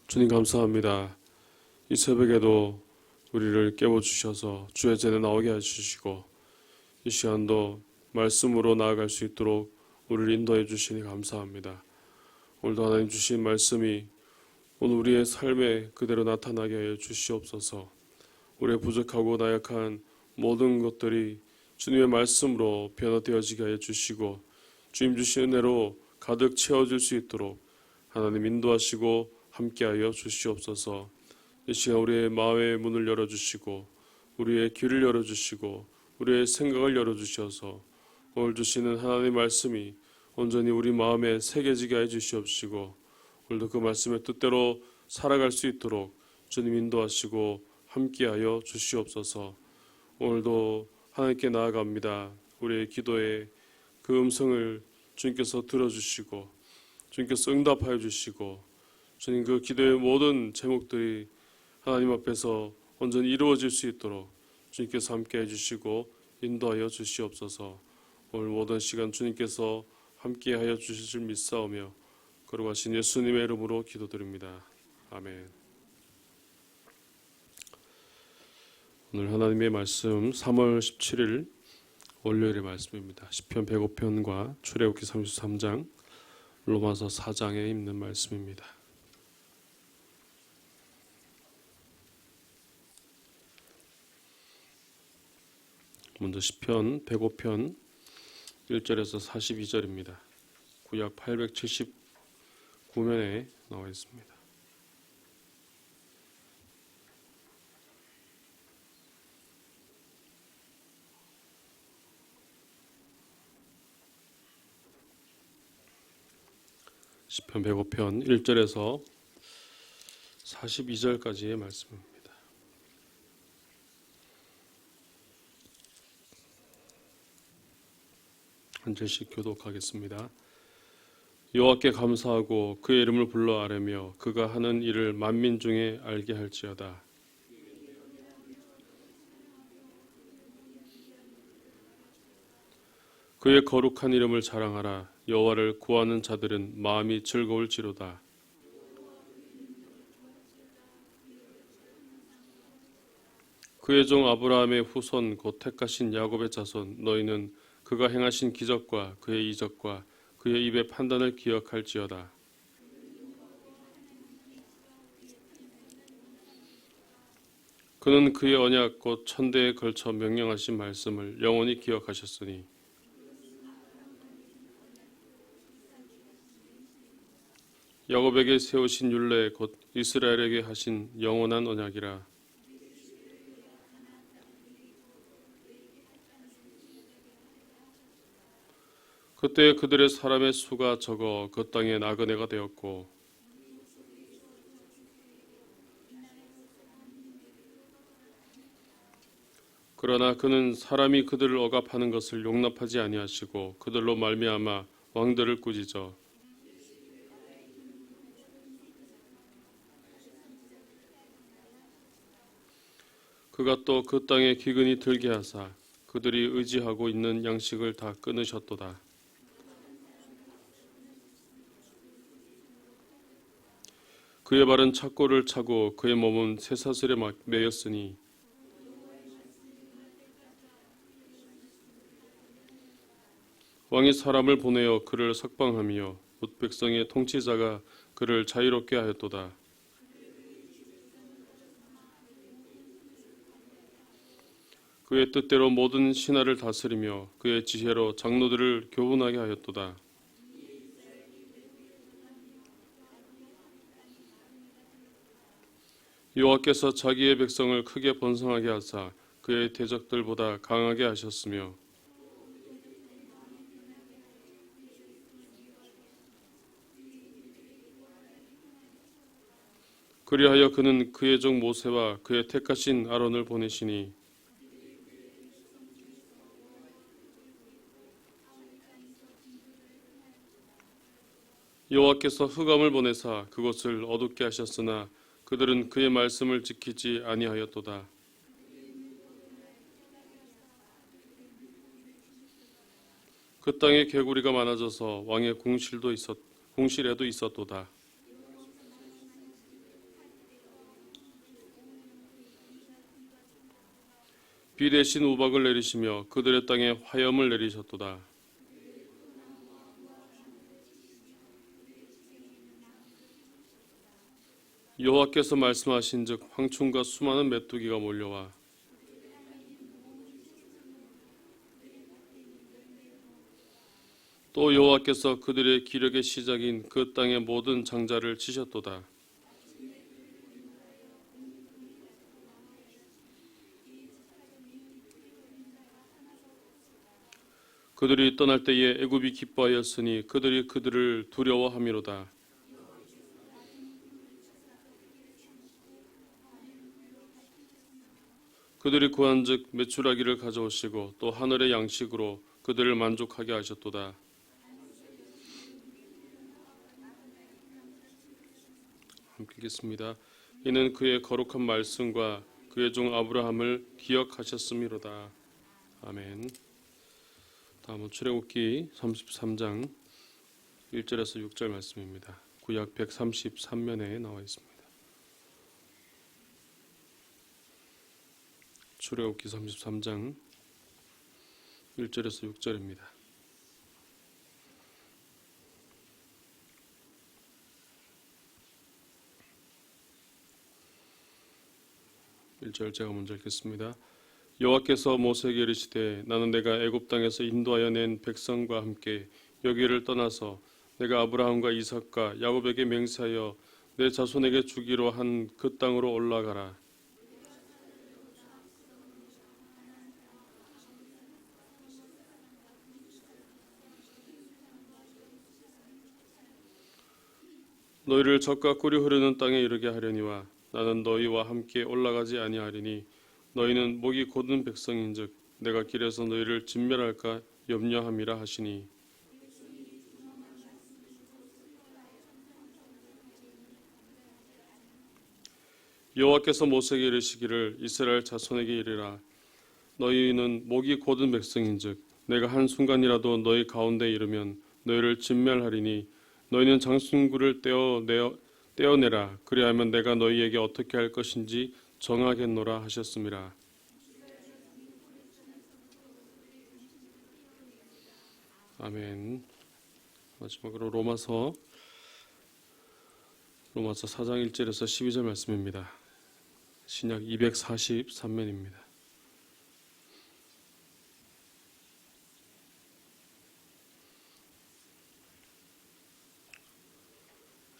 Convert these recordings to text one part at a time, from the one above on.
주님 감사합니다. 이 새벽에도 우리를 깨워주셔서 주의 전에 나오게 해주시고 이 시간도 말씀으로 나아갈 수 있도록 우리를 인도해 주시니 감사합니다. 오늘도 하나님 주신 말씀이 오늘 우리의 삶에 그대로 나타나게 해 주시옵소서. 우리의 부족하고 나약한 모든 것들이 주님의 말씀으로 변화되어지게 해 주시고 주님 주신 은혜로 가득 채워질 수 있도록 하나님 인도하시고 함께하여 주시옵소서. 이 시간 우리의 마음의 문을 열어주시고 우리의 귀를 열어주시고 우리의 생각을 열어주셔서 오늘 주시는 하나님의 말씀이 온전히 우리 마음에 새겨지게 해주시옵시고 오늘도 그 말씀의 뜻대로 살아갈 수 있도록 주님 인도하시고 함께하여 주시옵소서. 오늘도 하나님께 나아갑니다. 우리의 기도에 그 음성을 주님께서 들어주시고 주님께서 응답하여 주시고 주님 그 기도의 모든 제목들이 하나님 앞에서 온전히 이루어질 수 있도록 주님께서 함께해 주시고 인도하여 주시옵소서. 오늘 모든 시간 주님께서 함께하여 주실 줄 믿사오며 거룩하신 예수님의 이름으로 기도드립니다. 아멘. 오늘 하나님의 말씀 3월 17일 월요일의 말씀입니다. 시편 105편과 출애굽기 33장, 로마서 4장에 있는 말씀입니다. 먼저 시편 105편 1절에서 42절입니다. 구약 879면에 나와 있습니다. 시편 105편 1절에서 42절까지의 말씀입니다. 한 절씩 교독하겠습니다. 여호와께 감사하고 그의 이름을 불러 아뢰며 그가 하는 일을 만민 중에 알게 할지어다. 그의 거룩한 이름을 자랑하라. 여호와를 구하는 자들은 마음이 즐거울지로다. 그의 종 아브라함의 후손 곧 택하신 야곱의 자손 너희는 그가 행하신 기적과 그의 이적과 그의 입의 판단을 기억할지어다. 그는 그의 언약 곧 천대에 걸쳐 명령하신 말씀을 영원히 기억하셨으니 야곱에게 세우신 율례 곧 이스라엘에게 하신 영원한 언약이라. 그때 그들의 사람의 수가 적어 그 땅에 나그네가 되었고 그러나 그는 사람이 그들을 억압하는 것을 용납하지 아니하시고 그들로 말미암아 왕들을 꾸짖어 그가 또 그 땅에 기근이 들게 하사 그들이 의지하고 있는 양식을 다 끊으셨도다. 그의 발은 착고를 차고 그의 몸은 쇠사슬에 매였으니 왕이 사람을 보내어 그를 석방하며 뭇 백성의 통치자가 그를 자유롭게 하였도다. 그의 뜻대로 모든 신하를 다스리며 그의 지혜로 장로들을 교훈하게 하였도다. 여호와께서 자기의 백성을 크게 번성하게 하사 그의 대적들보다 강하게 하셨으며 그리하여 그는 그의 종 모세와 그의 택하신 아론을 보내시니 여호와께서 흑암을 보내사 그곳을 어둡게 하셨으나 그들은 그의 말씀을 지키지 아니하였도다. 그 땅에 개구리가 많아져서 왕의 궁실에도 있었도다. 비 대신 우박을 내리시며 그들의 땅에 화염을 내리셨도다. 여호와께서 말씀하신즉 황충과 수많은 메뚜기가 몰려와 또 여호와께서 그들의 기력의 시작인 그 땅의 모든 장자를 치셨도다. 그들이 떠날 때에 애굽이 기뻐하였으니 그들이 그들을 두려워함이로다. 그들이 구한즉 메추라기를 가져오시고 또 하늘의 양식으로 그들을 만족하게 하셨도다. 함께 읽겠습니다. 이는 그의 거룩한 말씀과 그의 종 아브라함을 기억하셨음이로다. 아멘. 다음은 출애굽기 33장 1절에서 6절 말씀입니다. 구약 133면에 나와 있습니다. 출애굽기 33장 1절에서 6절입니다. (1절) 제가 먼저 읽겠습니다. 여호와께서 모세에게 이르시되 나는 내가 애굽 땅에서 인도하여 낸 백성과 함께 여기를 떠나서 내가 아브라함과 이삭과 야곱에게 맹세하여 내 자손에게 주기로 한 그 땅으로 올라가라. 너희를 젖과 꿀이 흐르는 땅에 이르게 하려니와 나는 너희와 함께 올라가지 아니하리니 너희는 목이 곧은 백성인즉 내가 길에서 너희를 진멸할까 염려함이라 하시니 여호와께서 모세에게 이르시기를 이스라엘 자손에게 이르라. 너희는 목이 곧은 백성인즉 내가 한순간이라도 너희 가운데 이르면 너희를 진멸하리니 너희는 장신구를 떼어내라. 그리하면 내가 너희에게 어떻게 할 것인지 정하겠노라 하셨습니다. 아멘. 마지막으로 로마서 4장 1절에서 12절 말씀입니다. 신약 243면입니다.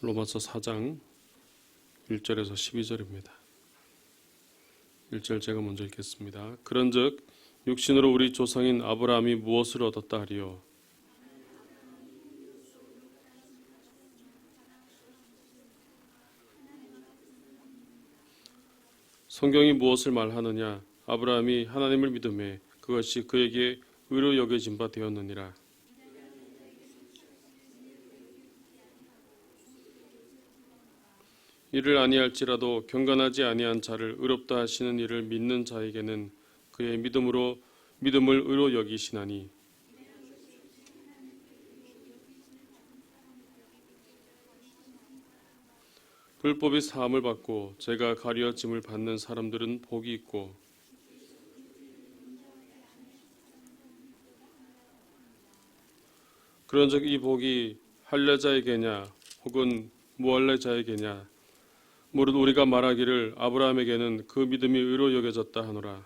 로마서 4장 1절에서 12절입니다. 1절 제가 먼저 읽겠습니다. 그런즉 육신으로 우리 조상인 아브라함이 무엇을 얻었다 하리요? 성경이 무엇을 말하느냐? 아브라함이 하나님을 믿음에 그것이 그에게 의로 여겨진 바 되었느니라. 이를 아니할지라도 경건하지 아니한 자를 의롭다 하시는 이를 믿는 자에게는 그의 믿음을 의로 여기시나니 불법이 사함을 받고 죄가 가리어짐을 받는 사람들은 복이 있고 그런즉 이 복이 할례자에게냐 혹은 무할례자에게냐 무릇 우리가 말하기를 아브라함에게는 그 믿음이 의로 여겨졌다 하노라.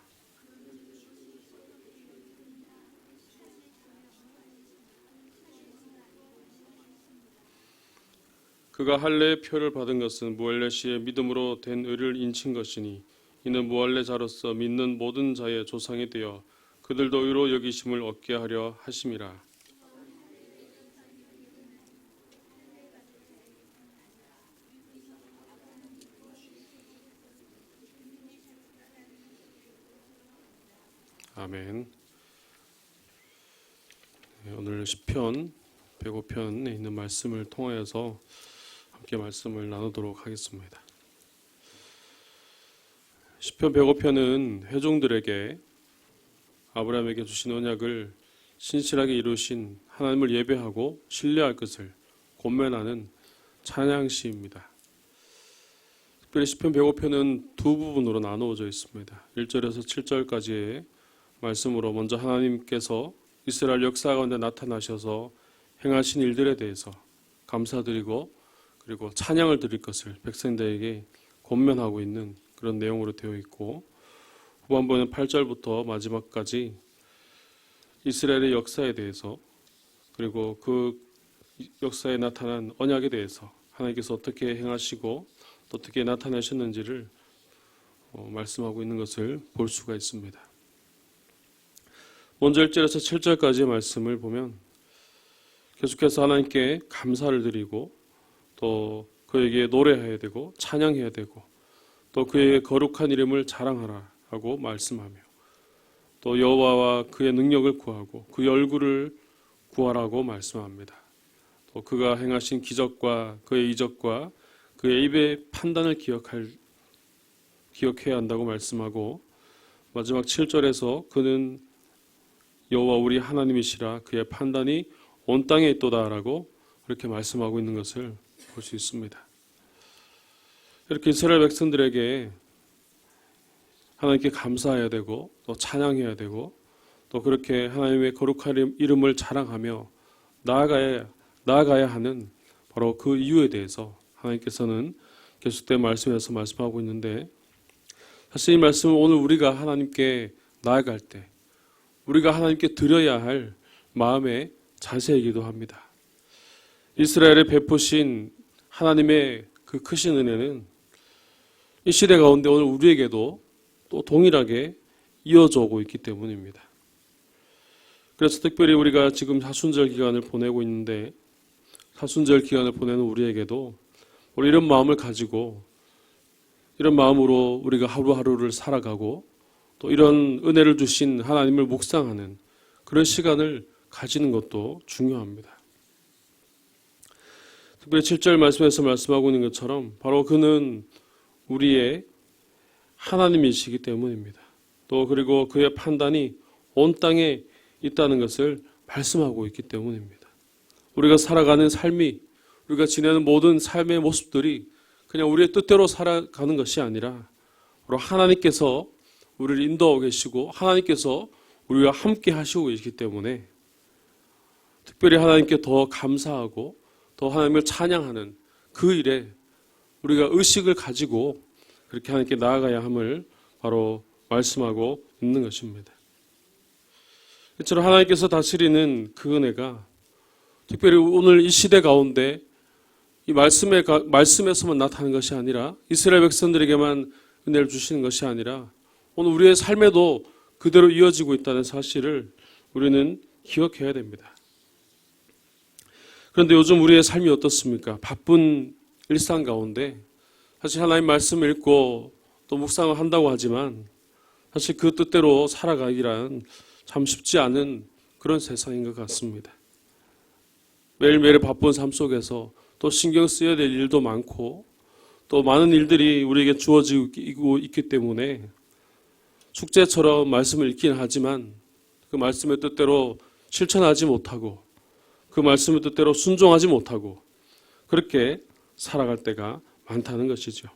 그가 할례의 표를 받은 것은 무할례 시에 믿음으로 된 의를 인친 것이니 이는 무할례자로서 믿는 모든 자의 조상이 되어 그들도 의로 여기심을 얻게 하려 하심이라. 아멘. 오늘 시편 105편에 있는 말씀을 통하여서 함께 말씀을 나누도록 하겠습니다. 시편 105편은 회중들에게 아브라함에게 주신 언약을 신실하게 이루신 하나님을 예배하고 신뢰할 것을 권면하는 찬양시입니다. 특별히 시편 105편은 두 부분으로 나누어져 있습니다. 1절에서 7절까지의 말씀으로 먼저 하나님께서 이스라엘 역사 가운데 나타나셔서 행하신 일들에 대해서 감사드리고 그리고 찬양을 드릴 것을 백성들에게 권면하고 있는 그런 내용으로 되어 있고, 후반부는 8절부터 마지막까지 이스라엘의 역사에 대해서 그리고 그 역사에 나타난 언약에 대해서 하나님께서 어떻게 행하시고 어떻게 나타내셨는지를 말씀하고 있는 것을 볼 수가 있습니다. 먼저 1절에서 7절까지의 말씀을 보면 계속해서 하나님께 감사를 드리고 또 그에게 노래해야 되고 찬양해야 되고 또 그의 거룩한 이름을 자랑하라 하고 말씀하며 또 여호와와 그의 능력을 구하고 그의 얼굴을 구하라고 말씀합니다. 또 그가 행하신 기적과 그의 이적과 그의 입의 판단을 기억해야 한다고 말씀하고, 마지막 7절에서 그는 여호와 우리 하나님이시라 그의 판단이 온 땅에 있도다라고 그렇게 말씀하고 있는 것을 볼 수 있습니다. 이렇게 이스라엘 백성들에게 하나님께 감사해야 되고 또 찬양해야 되고 또 그렇게 하나님의 거룩한 이름을 자랑하며 나아가야 하는 바로 그 이유에 대해서 하나님께서는 계속된 말씀에서 말씀하고 있는데, 사실 이 말씀은 오늘 우리가 하나님께 나아갈 때 우리가 하나님께 드려야 할 마음의 자세이기도 합니다. 이스라엘에 베푸신 하나님의 그 크신 은혜는 이 시대 가운데 오늘 우리에게도 또 동일하게 이어져 오고 있기 때문입니다. 그래서 특별히 우리가 지금 사순절 기간을 보내고 있는데, 사순절 기간을 보내는 우리에게도 우리 이런 마음을 가지고 이런 마음으로 우리가 하루하루를 살아가고 또 이런 은혜를 주신 하나님을 묵상하는 그런 시간을 가지는 것도 중요합니다. 특별히 7절 말씀에서 말씀하고 있는 것처럼 바로 그는 우리의 하나님이시기 때문입니다. 또 그리고 그의 판단이 온 땅에 있다는 것을 말씀하고 있기 때문입니다. 우리가 살아가는 삶이, 우리가 지내는 모든 삶의 모습들이 그냥 우리의 뜻대로 살아가는 것이 아니라 바로 하나님께서 우리를 인도하고 계시고 하나님께서 우리와 함께 하시고 계시기 때문에 특별히 하나님께 더 감사하고 더 하나님을 찬양하는 그 일에 우리가 의식을 가지고 그렇게 하나님께 나아가야 함을 바로 말씀하고 있는 것입니다. 이처럼 하나님께서 다스리는 그 은혜가 특별히 오늘 이 시대 가운데 이 말씀에서만 나타나는 것이 아니라 이스라엘 백성들에게만 은혜를 주시는 것이 아니라 오늘 우리의 삶에도 그대로 이어지고 있다는 사실을 우리는 기억해야 됩니다. 그런데 요즘 우리의 삶이 어떻습니까? 바쁜 일상 가운데 사실 하나님 말씀을 읽고 또 묵상을 한다고 하지만 사실 그 뜻대로 살아가기란 참 쉽지 않은 그런 세상인 것 같습니다. 매일매일의 바쁜 삶 속에서 또 신경 쓰여야 될 일도 많고 또 많은 일들이 우리에게 주어지고 있기 때문에 숙제처럼 말씀을 읽긴 하지만 그 말씀의 뜻대로 실천하지 못하고 그 말씀의 뜻대로 순종하지 못하고 그렇게 살아갈 때가 많다는 것이죠.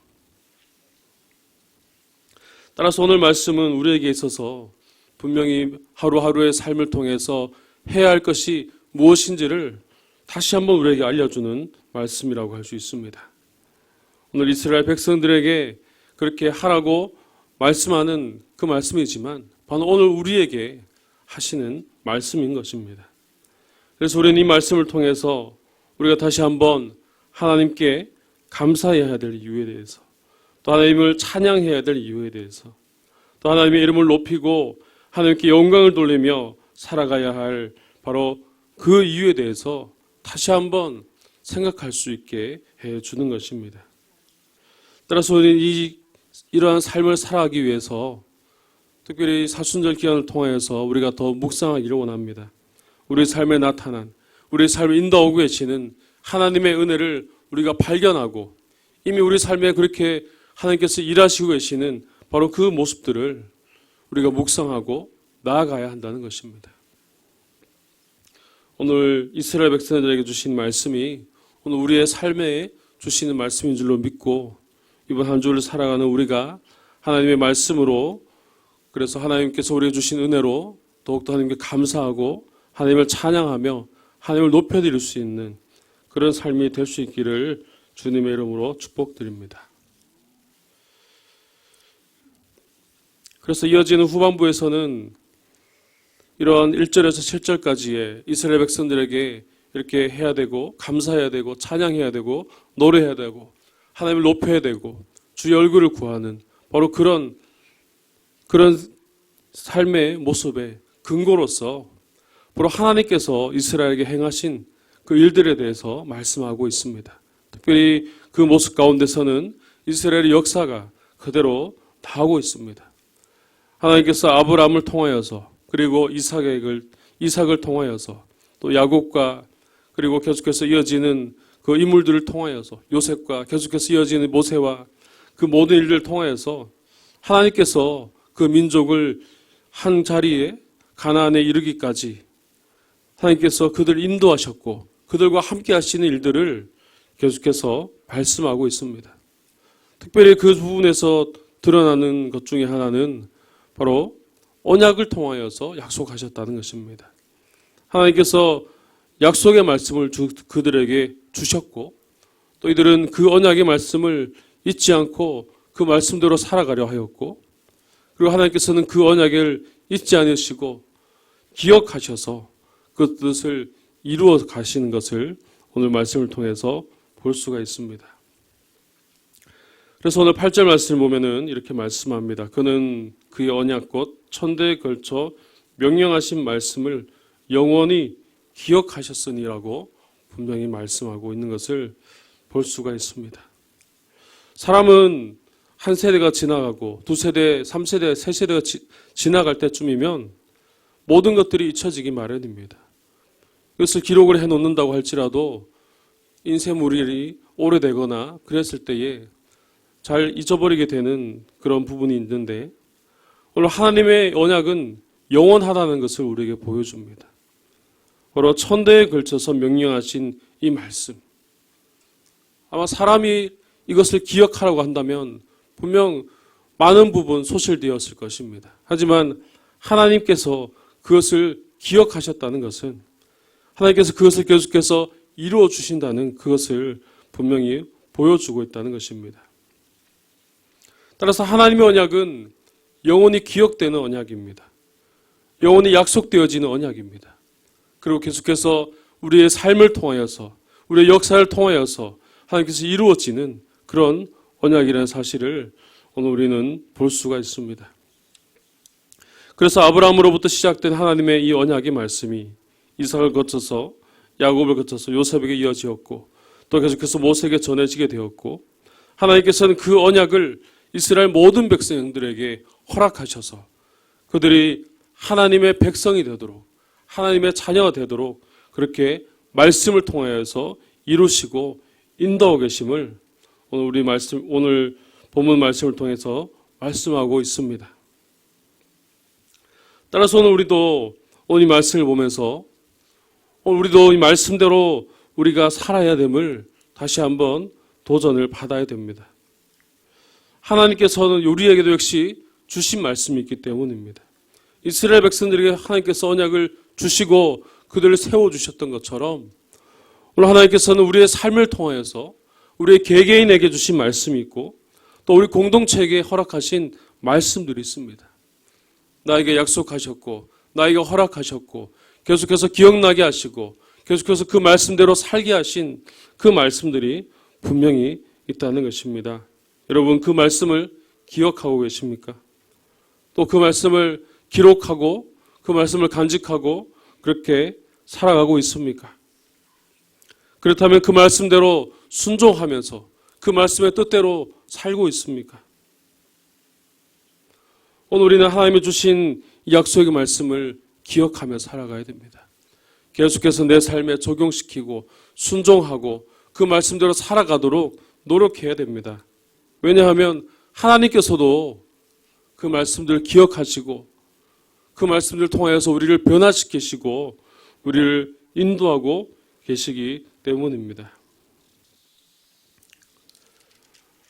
따라서 오늘 말씀은 우리에게 있어서 분명히 하루하루의 삶을 통해서 해야 할 것이 무엇인지를 다시 한번 우리에게 알려주는 말씀이라고 할 수 있습니다. 오늘 이스라엘 백성들에게 그렇게 하라고 말씀하는 그 말씀이지만 바로 오늘 우리에게 하시는 말씀인 것입니다. 그래서 우리는 이 말씀을 통해서 우리가 다시 한번 하나님께 감사해야 될 이유에 대해서 또 하나님을 찬양해야 될 이유에 대해서 또 하나님의 이름을 높이고 하나님께 영광을 돌리며 살아가야 할 바로 그 이유에 대해서 다시 한번 생각할 수 있게 해주는 것입니다. 따라서 우리는 이러한 삶을 살아가기 위해서 특별히 사순절 기간을 통해서 우리가 더 묵상하기를 원합니다. 우리 삶에 나타난 우리 삶을 인도하고 계시는 하나님의 은혜를 우리가 발견하고 이미 우리 삶에 그렇게 하나님께서 일하시고 계시는 바로 그 모습들을 우리가 묵상하고 나아가야 한다는 것입니다. 오늘 이스라엘 백성들에게 주신 말씀이 오늘 우리의 삶에 주시는 말씀인 줄로 믿고 이번 한 주를 살아가는 우리가 하나님의 말씀으로, 그래서 하나님께서 우리에게 주신 은혜로 더욱더 하나님께 감사하고 하나님을 찬양하며 하나님을 높여드릴 수 있는 그런 삶이 될 수 있기를 주님의 이름으로 축복드립니다. 그래서 이어지는 후반부에서는 이런 1절에서 7절까지의 이스라엘 백성들에게 이렇게 해야 되고 감사해야 되고 찬양해야 되고 노래해야 되고 하나님을 높여야 되고 주의 얼굴을 구하는 바로 그런 삶의 모습의 근거로서 바로 하나님께서 이스라엘에게 행하신 그 일들에 대해서 말씀하고 있습니다. 특별히 그 모습 가운데서는 이스라엘의 역사가 그대로 나오고 있습니다. 하나님께서 아브라함을 통하여서 그리고 이삭을 통하여서 또 야곱과 그리고 계속해서 이어지는 그 인물들을 통하여서 요셉과 계속해서 이어지는 모세와 그 모든 일들을 통하여서 하나님께서 그 민족을 한 자리에 가나안에 이르기까지 하나님께서 그들을 인도하셨고 그들과 함께 하시는 일들을 계속해서 말씀하고 있습니다. 특별히 그 부분에서 드러나는 것 중에 하나는 바로 언약을 통하여서 약속하셨다는 것입니다. 하나님께서 약속의 말씀을 그들에게 주셨고 또 이들은 그 언약의 말씀을 잊지 않고 그 말씀대로 살아가려 하였고 그리고 하나님께서는 그 언약을 잊지 않으시고 기억하셔서 그 뜻을 이루어 가시는 것을 오늘 말씀을 통해서 볼 수가 있습니다. 그래서 오늘 8절 말씀을 보면은 이렇게 말씀합니다. 그는 그의 언약곧 천대에 걸쳐 명령하신 말씀을 영원히 기억하셨으니라고 분명히 말씀하고 있는 것을 볼 수가 있습니다. 사람은 한 세대가 지나가고 두 세대, 3세대, 3세대가 지나갈 때쯤이면 모든 것들이 잊혀지기 마련입니다. 이것을 기록을 해놓는다고 할지라도 인쇄물이 오래되거나 그랬을 때에 잘 잊어버리게 되는 그런 부분이 있는데 오늘 하나님의 언약은 영원하다는 것을 우리에게 보여줍니다. 바로 천대에 걸쳐서 명령하신 이 말씀. 아마 사람이 이것을 기억하라고 한다면 분명 많은 부분 소실되었을 것입니다. 하지만 하나님께서 그것을 기억하셨다는 것은 하나님께서 그것을 계속해서 이루어 주신다는 그것을 분명히 보여주고 있다는 것입니다. 따라서 하나님의 언약은 영원히 기억되는 언약입니다. 영원히 약속되어지는 언약입니다. 그리고 계속해서 우리의 삶을 통하여서 우리의 역사를 통하여서 하나님께서 이루어지는 그런 언약이라는 사실을 오늘 우리는 볼 수가 있습니다. 그래서 아브라함으로부터 시작된 하나님의 이 언약의 말씀이 이삭을 거쳐서 야곱을 거쳐서 요셉에게 이어지었고 또 계속해서 모세에게 전해지게 되었고 하나님께서는 그 언약을 이스라엘 모든 백성들에게 허락하셔서 그들이 하나님의 백성이 되도록 하나님의 자녀가 되도록 그렇게 말씀을 통하여서 이루시고 인도하고 계심을 오늘 본문 말씀을 통해서 말씀하고 있습니다. 따라서 오늘 우리도 오늘 이 말씀을 보면서 오늘 우리도 이 말씀대로 우리가 살아야 됨을 다시 한번 도전을 받아야 됩니다. 하나님께서는 우리에게도 역시 주신 말씀이 있기 때문입니다. 이스라엘 백성들에게 하나님께서 언약을 주시고 그들을 세워주셨던 것처럼 오늘 하나님께서는 우리의 삶을 통하여서 우리의 개개인에게 주신 말씀이 있고 또 우리 공동체에게 허락하신 말씀들이 있습니다. 나에게 약속하셨고 나에게 허락하셨고 계속해서 기억나게 하시고 계속해서 그 말씀대로 살게 하신 그 말씀들이 분명히 있다는 것입니다. 여러분 그 말씀을 기억하고 계십니까? 또 그 말씀을 기록하고 그 말씀을 간직하고 그렇게 살아가고 있습니까? 그렇다면 그 말씀대로 순종하면서 그 말씀의 뜻대로 살고 있습니까? 오늘 우리는 하나님이 주신 이 약속의 말씀을 기억하며 살아가야 됩니다. 계속해서 내 삶에 적용시키고 순종하고 그 말씀대로 살아가도록 노력해야 됩니다. 왜냐하면 하나님께서도 그 말씀들을 기억하시고 그 말씀들을 통하여서 우리를 변화시키시고 우리를 인도하고 계시기 때문입니다.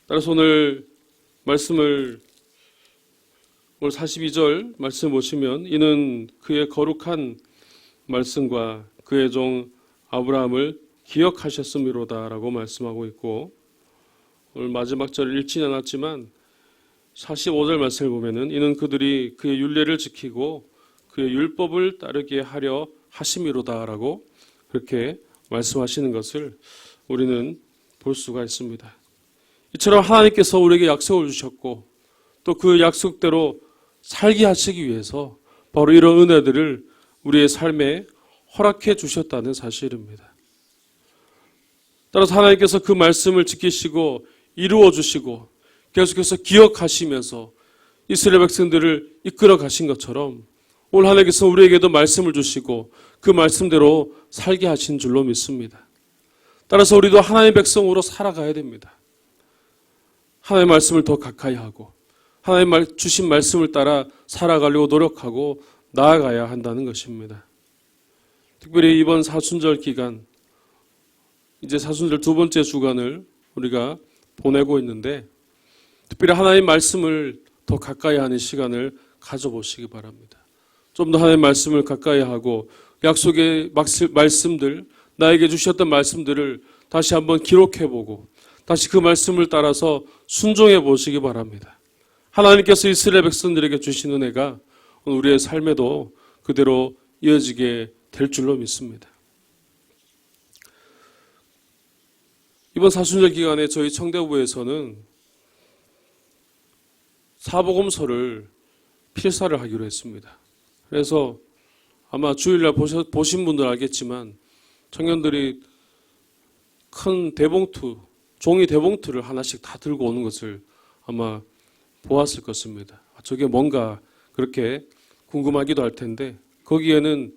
따라서 오늘 말씀을 오늘 42절 말씀 보시면 이는 그의 거룩한 말씀과 그의 종 아브라함을 기억하셨음이로다라고 말씀하고 있고, 오늘 마지막 절을 읽지는 않았지만 45절 말씀을 보면은 이는 그들이 그의 율례를 지키고 그의 율법을 따르게 하려 하심이로다라고 그렇게 말씀하시는 것을 우리는 볼 수가 있습니다. 이처럼 하나님께서 우리에게 약속을 주셨고 또 그 약속대로 살게 하시기 위해서 바로 이런 은혜들을 우리의 삶에 허락해 주셨다는 사실입니다. 따라서 하나님께서 그 말씀을 지키시고 이루어 주시고 계속해서 기억하시면서 이스라엘 백성들을 이끌어 가신 것처럼 오늘 하나님께서 우리에게도 말씀을 주시고 그 말씀대로 살게 하신 줄로 믿습니다. 따라서 우리도 하나님의 백성으로 살아가야 됩니다. 하나님의 말씀을 더 가까이 하고 하나님 주신 말씀을 따라 살아가려고 노력하고 나아가야 한다는 것입니다. 특별히 이번 사순절 기간, 이제 사순절 두 번째 주간을 우리가 보내고 있는데 특별히 하나님 말씀을 더 가까이 하는 시간을 가져보시기 바랍니다. 좀 더 하나님 말씀을 가까이 하고 약속의 말씀들, 나에게 주셨던 말씀들을 다시 한번 기록해보고 다시 그 말씀을 따라서 순종해 보시기 바랍니다. 하나님께서 이스라엘 백성들에게 주신 은혜가 우리의 삶에도 그대로 이어지게 될 줄로 믿습니다. 이번 사순절 기간에 저희 청대부에서는 사복음서를 필사를 하기로 했습니다. 그래서 아마 주일날 보신 분들 알겠지만 청년들이 큰 대봉투, 종이 대봉투를 하나씩 다 들고 오는 것을 아마 보았을 것입니다. 저게 뭔가 그렇게 궁금하기도 할 텐데 거기에는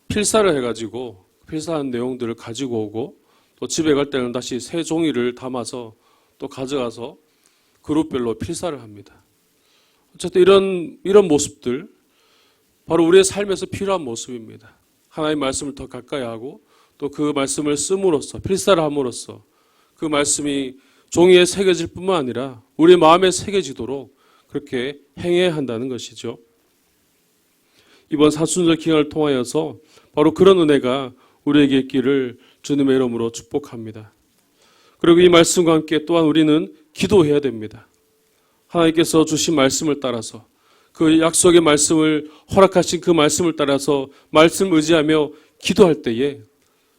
필사를 해가지고 필사한 내용들을 가지고 오고 또 집에 갈 때는 다시 새 종이를 담아서 또 가져가서 그룹별로 필사를 합니다. 어쨌든 이런 모습들 바로 우리의 삶에서 필요한 모습입니다. 하나님의 말씀을 더 가까이 하고 또 그 말씀을 씀으로써 필사를 함으로써 그 말씀이 종이에 새겨질 뿐만 아니라 우리 마음에 새겨지도록 그렇게 행해야 한다는 것이죠. 이번 사순절 기간을 통하여서 바로 그런 은혜가 우리에게 있기를 주님의 이름으로 축복합니다. 그리고 이 말씀과 함께 또한 우리는 기도해야 됩니다. 하나님께서 주신 말씀을 따라서 그 약속의 말씀을 허락하신 그 말씀을 따라서 말씀을 의지하며 기도할 때에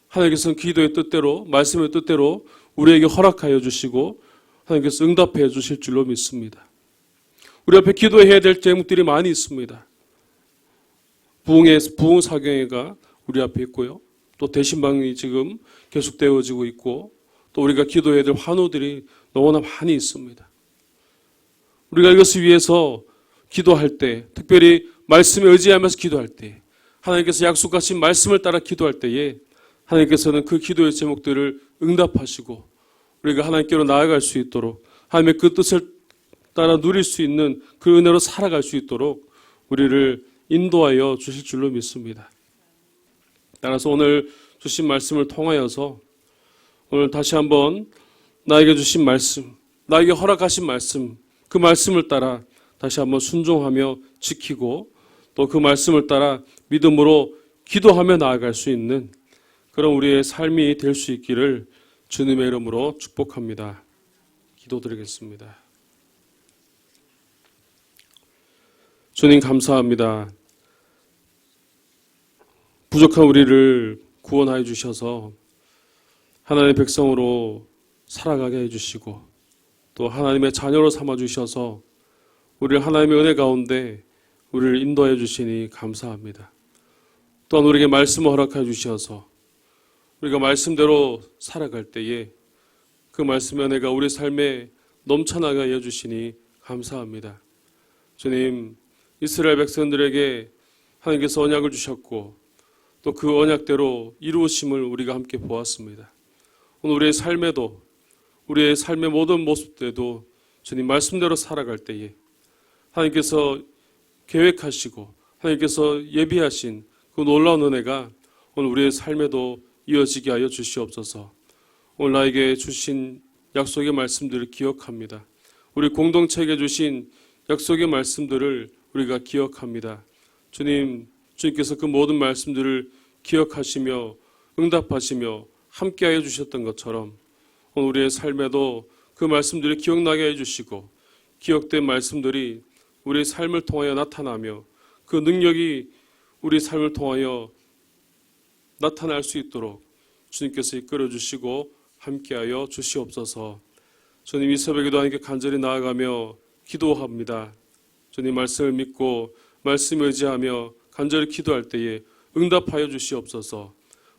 하나님께서는 기도의 뜻대로 말씀의 뜻대로 우리에게 허락하여 주시고 하나님께서 응답해 주실 줄로 믿습니다. 우리 앞에 기도해야 될 제목들이 많이 있습니다. 부흥 사경회가 우리 앞에 있고요. 또 대신방이 지금 계속되어지고 있고 또 우리가 기도해야 될 환우들이 너무나 많이 있습니다. 우리가 이것을 위해서 기도할 때, 특별히 말씀에 의지하면서 기도할 때, 하나님께서 약속하신 말씀을 따라 기도할 때에 하나님께서는 그 기도의 제목들을 응답하시고 우리가 하나님께로 나아갈 수 있도록 하나님의 그 뜻을 따라 누릴 수 있는 그 은혜로 살아갈 수 있도록 우리를 인도하여 주실 줄로 믿습니다. 따라서 오늘 주신 말씀을 통하여서 오늘 다시 한번 나에게 주신 말씀, 나에게 허락하신 말씀, 그 말씀을 따라 다시 한번 순종하며 지키고 또 그 말씀을 따라 믿음으로 기도하며 나아갈 수 있는 그런 우리의 삶이 될 수 있기를 주님의 이름으로 축복합니다. 기도드리겠습니다. 주님 감사합니다. 부족한 우리를 구원하여 주셔서 하나님의 백성으로 살아가게 해주시고 또 하나님의 자녀로 삼아주셔서 우리를 하나님의 은혜 가운데 우리를 인도해 주시니 감사합니다. 또한 우리에게 말씀을 허락해 주셔서 우리가 말씀대로 살아갈 때에 그 말씀의 은혜가 우리 삶에 넘쳐나게 해주시니 감사합니다. 주님, 이스라엘 백성들에게 하나님께서 언약을 주셨고 또 그 언약대로 이루어심을 우리가 함께 보았습니다. 오늘 우리의 삶에도 우리의 삶의 모든 모습들도 주님 말씀대로 살아갈 때에 하나님께서 계획하시고 하나님께서 예비하신 그 놀라운 은혜가 오늘 우리의 삶에도 이어지게 하여 주시옵소서. 오늘 나에게 주신 약속의 말씀들을 기억합니다. 우리 공동체에게 주신 약속의 말씀들을 우리가 기억합니다. 주님께서 그 모든 말씀들을 기억하시며 응답하시며 함께하여 주셨던 것처럼 오늘 우리의 삶에도 그 말씀들이 기억나게 해주시고 기억된 말씀들이 우리의 삶을 통하여 나타나며 그 능력이 우리 삶을 통하여 나타날 수 있도록 주님께서 이끌어 주시고 함께하여 주시옵소서. 주님, 이 새벽에도 하나님께 간절히 나아가며 기도합니다. 주님 말씀을 믿고 말씀을 의지하며 간절히 기도할 때에 응답하여 주시옵소서.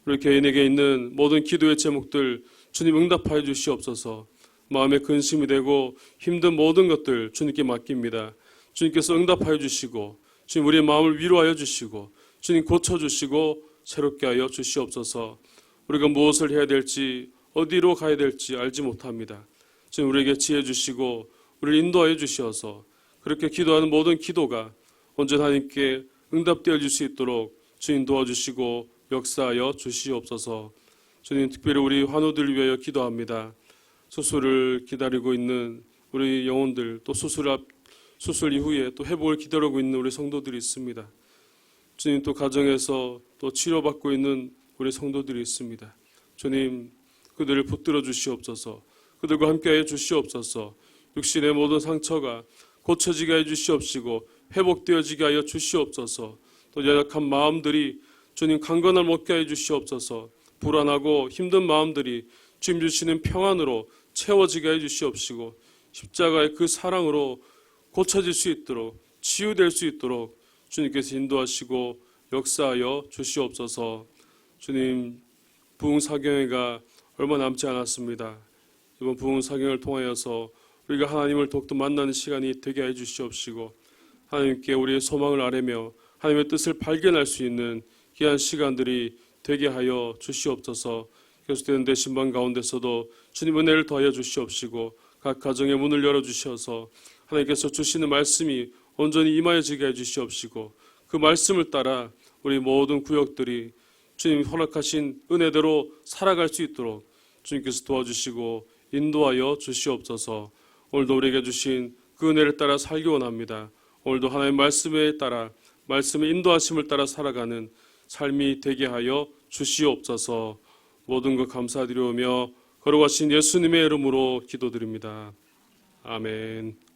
우리 개인에게 있는 모든 기도의 제목들 주님 응답하여 주시옵소서. 마음에 근심이 되고 힘든 모든 것들 주님께 맡깁니다. 주님께서 응답하여 주시고 주님 우리의 마음을 위로하여 주시고 주님 고쳐주시고 새롭게 하여 주시옵소서. 우리가 무엇을 해야 될지 어디로 가야 될지 알지 못합니다. 주님 우리에게 지혜 주시고 우리를 인도하여 주시어서 그렇게 기도하는 모든 기도가 언제나 하나님께 응답되어질 수 있도록 주님 도와주시고 역사하여 주시옵소서. 주님 특별히 우리 환우들을 위하여 기도합니다. 수술을 기다리고 있는 우리 영혼들, 또 수술 이후에 또 회복을 기다리고 있는 우리 성도들이 있습니다. 주님 또 가정에서 또 치료받고 있는 우리 성도들이 있습니다. 주님 그들을 붙들어 주시옵소서. 그들과 함께하여 주시옵소서. 육신의 모든 상처가 고쳐지게 하여 주시옵시고 회복되어지게 하여 주시옵소서. 또 연약한 마음들이 주님 강건함을 먹게 하여 주시옵소서. 불안하고 힘든 마음들이 주님 주시는 평안으로 채워지게 해 주시옵시고 십자가의 그 사랑으로 고쳐질 수 있도록 치유될 수 있도록 주님께서 인도하시고 역사하여 주시옵소서. 주님 부흥사경회가 얼마 남지 않았습니다. 이번 부흥사경을 통하여서 우리가 하나님을 더욱더 만나는 시간이 되게 해 주시옵시고 하나님께 우리의 소망을 아뢰며 하나님의 뜻을 발견할 수 있는 귀한 시간들이 되게 하여 주시옵소서. 계속되는 대신방 가운데서도 주님 은혜를 더하여 주시옵시고 각 가정의 문을 열어주셔서 하나님께서 주시는 말씀이 온전히 임하여지게 해주시옵시고 그 말씀을 따라 우리 모든 구역들이 주님 허락하신 은혜대로 살아갈 수 있도록 주님께서 도와주시고 인도하여 주시옵소서. 오늘도 우리에게 주신 그 은혜를 따라 살기 원합니다. 오늘도 하나님의 말씀에 따라 말씀의 인도하심을 따라 살아가는 삶이 되게 하여 주시옵소서. 모든 것 감사드리오며 걸어가신 예수님의 이름으로 기도드립니다. 아멘.